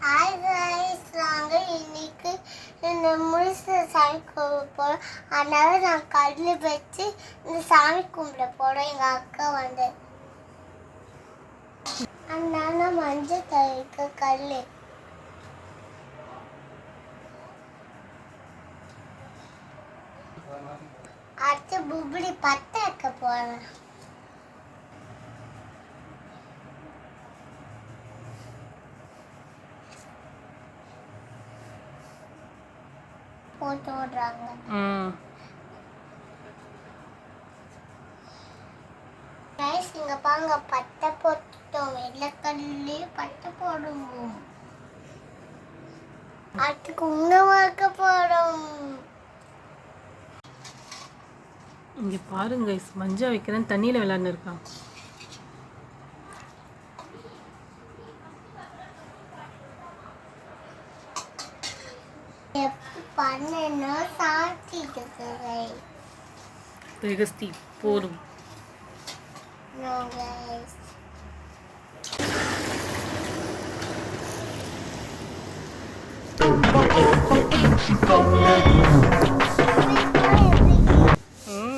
Hi guys, நாங்கள் இன்னைக்கு இந்த முழுசு சாமி கும்பிட போகிறோம். அதனால நான் கல் வச்சு இந்த சாமி கும்பிட போகிறோம். எங்கள் அக்கா வந்து அதனால மஞ்சள் தவிர்க்க கல் அடுத்து புபுடி பற்ற வைக்க போகிறேன். போட்டு விடுறாங்க. கைஸ், இங்க பாருங்க, பட்டை போட்டுட்டோம். வெள்ளைக்கல்லே பட்டை போடுவோம். அடுத்து குங்குமம் வைக்க போறோம். இங்க பாருங்க கைஸ், மஞ்சள் வைக்கிறேன், தண்ணியில விளையாண்டு இருக்கான். பண்ணணும் சாத்திட்டு பிரகஸ்தி போடும். No guys.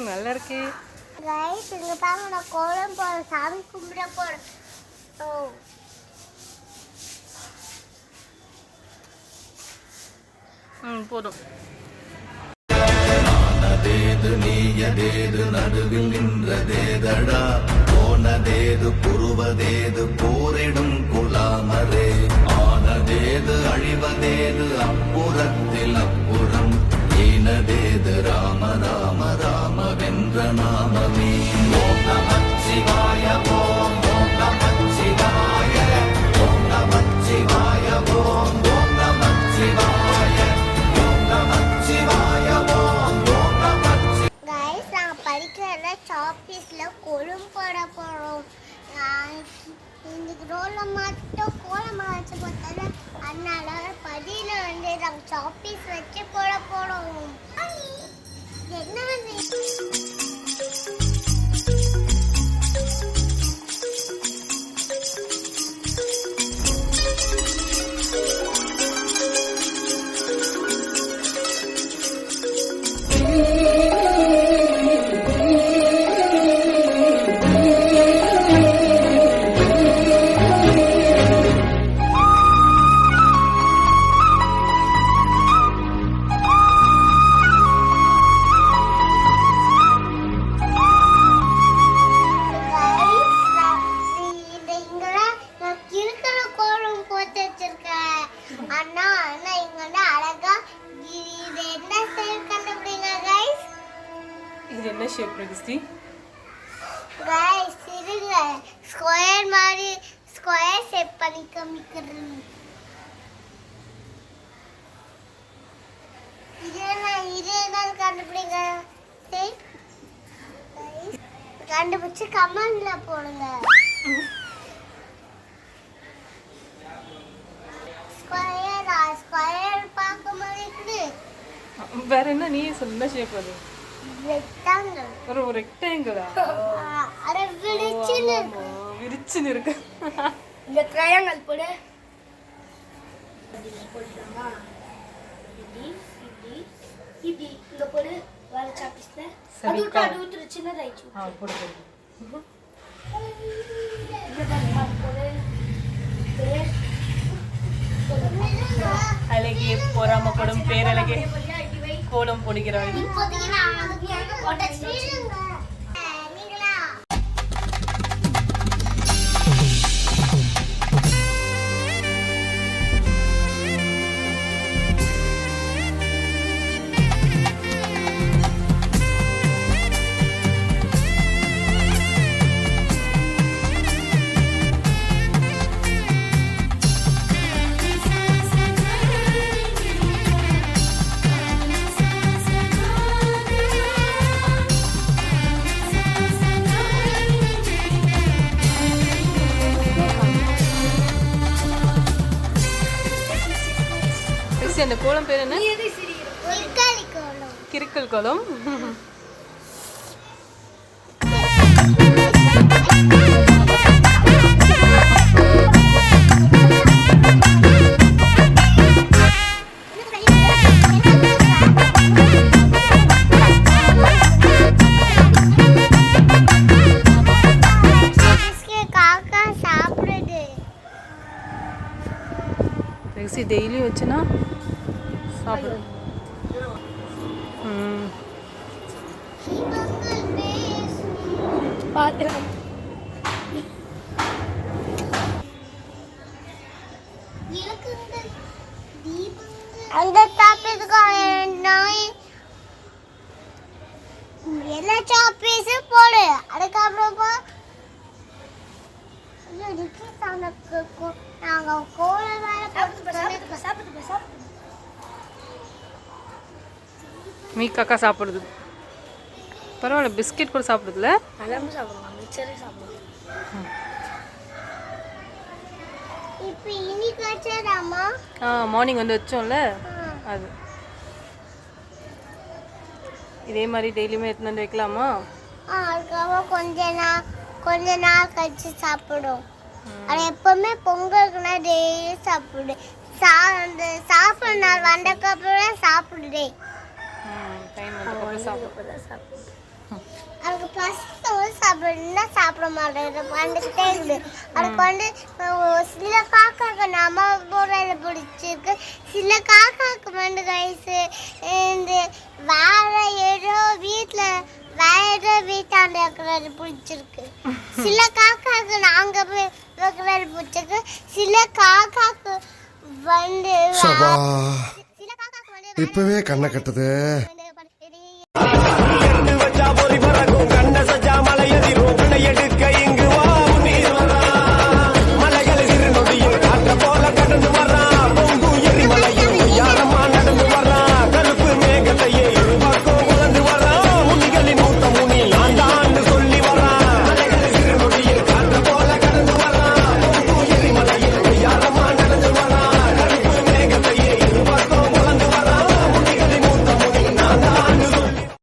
நல்லா இருக்கு. கைஸ், இங்க பாருங்க, நான் கோலம் போட சாமி கும்பிட போறேன். போதும். ஆனதேது நீயதேது நடுவில் நின்றதேதடா, போனதேது புருவதேது போரிடும் குலாமரே, ஆனதேது அழிவதேது அப்புறத்தில் அப்புறம், ஈனதேது ராம ராம ராம வென்ற நாமமே. ஓம் நமச்சிவாய ஓம் ஓம் நமச்சிவாய ஓம் நமச்சிவாய ஓம் ஓம் நமச்சிவாய ஓம் நமச்சிவாய ஓம் ஓம் நமச்சிவாய. கைஸ், நாங்க படிக்கிற சாப்பீஸ்ல கோலம் போட போறோம். இந்த ரோல மட்டும் கோலம் வச்சு போட்டால, அதனால படியில வந்து நாங்க சாப்பீஸ் வச்சு போட போறோம். என்ன வந்து இது என்ன ஷேப் பிரகஸ்தி? கைஸ், இருங்க, ஸ்கொயர் மாதிரி ஸ்கொயர் ஷேப் பண்ணி காமிக்கிறேன். இது கண்டுபிடிங்க. கண்டுபிடிச்சு கமெண்ட்ல போடுங்க. ஸ்கொயர் பார்க்க மாதிரி வேற என்ன நீ சொன்ன ஷேப்? அது ரெக்டாங்கிள். ஒரு ரெக்டாங்கிளா? அட விரிச்சுன்னு இருக்கு. இந்த ட்ரையாங்கிள் போடு. போடுறோமா? இப்படி இங்க போடு. வேற சாப்பிஸ்ல அது ஊத்துற சின்னதாயிச்சு. போடு. அழகே பொறாமப்படும் பேரழகே கோலம் போடுகிறாள். அந்த கோலம் பேர் என்ன? கிறுக்கல் கோலம். லெக்ஸி டெய்லியும் வச்சுன்னா சாப்பிடு. தீபங்கள் பேசும். விளக்குங்கள், தீபங்கள். அந்த டாபிக் நாய் எல்லா சாப்பீஸும் போடு. அதுக்கப்புறமா நாங்க கோல மீக்காக்கா சாப்பிடுது. பரவாயில்ல, பிஸ்கெட் கூட சாப்பிடுதுல. எல்லாமே சாப்பிடுவோம், மிச்சரே சாப்பிடுவோம். இப்போ இன்னைக்கு வச்சதாமா? மார்னிங் வந்து வச்சோம்ல அது. இதே மாதிரி டெய்லியுமே எடுத்துன்னு வந்து வைக்கலாமா? அதுக்கப்புறம் கொஞ்ச நாள் கழிச்சு சாப்பிடும். அது எப்பவுமே பொங்கலுக்குனா டெய்லி சாப்பிடு. அந்த சாப்பிட்ற நாள் வந்தக்கப்புறம் சாப்பிடுதே. அதுக்கு பசித்தவங்க சாப்பிடுன்னா சாப்பிட மாட்டேங்குது, வந்துக்கிட்டே இருக்குது. அதுக்கு வந்து சில காக்காக்கு நம்ம போடுறத பிடிச்சிருக்கு, சில காக்காக்கு வந்து கைஸு இந்த வேற ஏதோ வீட்டாண்ட இருக்கிறது பிடிச்சிருக்கு. சில காக்காக்கு நாங்க போய் வைக்கிறது பிடிச்சிருக்கு. சில காக்காக்கு வந்து இப்பவே கண்ணை கட்டுது.